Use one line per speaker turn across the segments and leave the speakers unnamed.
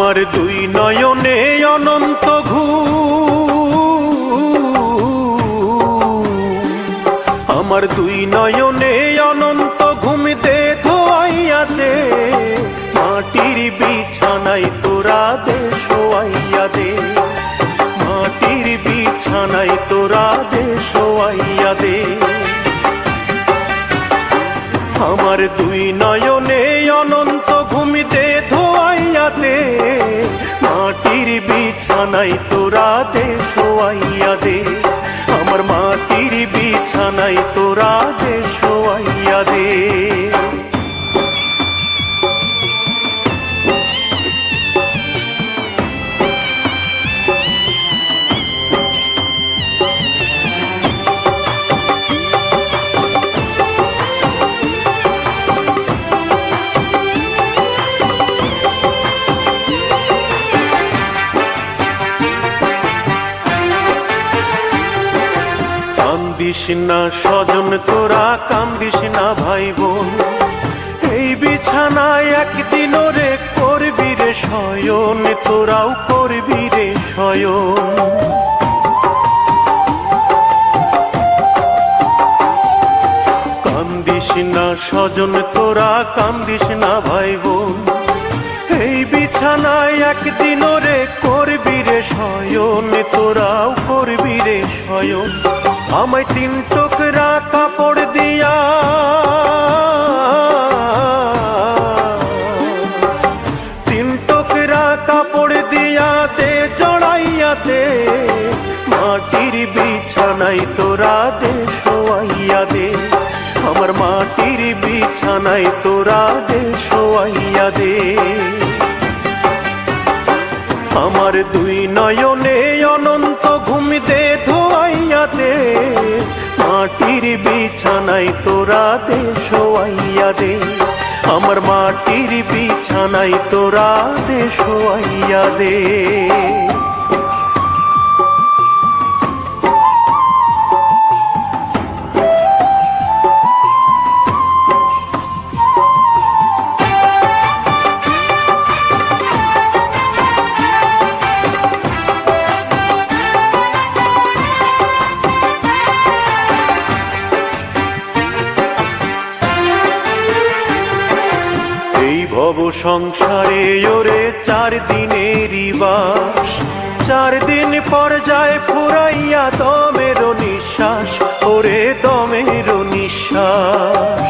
আমার দুই নয়নে অনন্ত আমার দুই নয়নে অনন্ত ঘুম দে ধোয়াইয়া দে, মাটির বিছানায় তোরা দে শোয়াইয়া দে, মাটির বিছানায় তোরা দে শোয়াইয়া দে। আমার দুই নয়নে অনন্ত ঘুম দে ধোয়াইয়া দে, মাটির বিছানায় তোরা দে শোয়াইয়া দে, আমার মাটির বিছানায় তোরা দে শোয়াইয়া দে। কান্দিস না স্বজন তোরা, কান্দিস না ভাই বোন, এই বিছানায় একদিন রে করবি রে শয়ন, তোরাও করবি রে শয়ন। কান্দিস না স্বজন তোরা, কান্দিস না ভাই বোন, এই বিছানায় একদিন রে করবি রে শয়ন, তোরাও করবি রে শয়ন। আমায় তিন টুকরা কাপড় দিয়া, তিন টুকরা কাপড় দিয়া দে জড়াইয়া দে, মাটির বিছানায় তোরা দে শোয়াইয়া দে, আমার মাটির বিছানায় তোরা দে শোয়াইয়া দে। আমার দুই নয়নে অনন্ত ঘুম দে ধোয়াইয়া দে, মাটির বিছানায় তোরা দে শোয়াইয়া দে, আমার মাটির বিছানায় তোরা দে শোয়াইয়া দে। ভব সংসারে ওরে 4 দিনেরই বাস, 4 দিন পর যায় ফুরাইয়া দমের নিঃশ্বাস, ওরে দমের নিঃশ্বাস।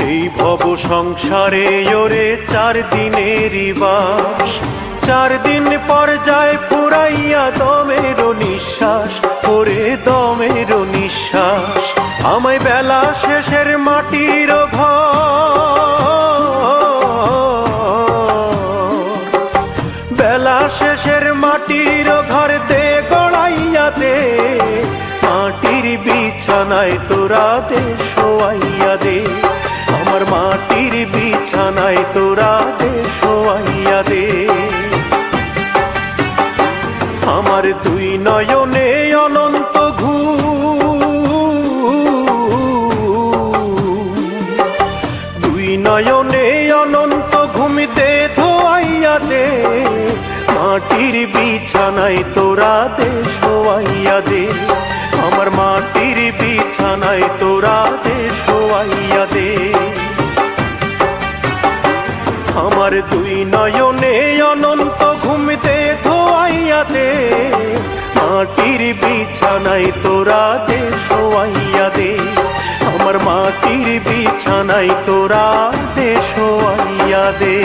এই ভব সংসারে ওরে 4 দিনেরই বাস, 4 দিন পর যায় ফুরাইয়া দমের নিঃশ্বাস, ওরে দমের নিঃশ্বাস। আমায় বেলা শেষের মাটির ঘর, বেলা শেষের মাটির ঘর দে গড়াইয়া দে, মাটির বিছানায় তোরা দে শোয়াইয়া দে, আমার মাটির বিছানায় তোরা দে শোয়াইয়া দে। আমার দুই নয়নে অনন্ত নয়নে অনন্ত ঘুম দে ধোয়াইয়া দে, মাটির বিছানায় তোরা দে শোয়াইয়া দে, আমার মাটির বিছানায় তোরা দে শোয়াইয়া দে। আমার দুই নয়নে অনন্ত ঘুম দে ধোয়াইয়া দে, মাটির বিছানায় তোরা দে শোয়াইয়া দে, আমার মাটির বিছানায় তোরা দে শোয়াইয়া দে।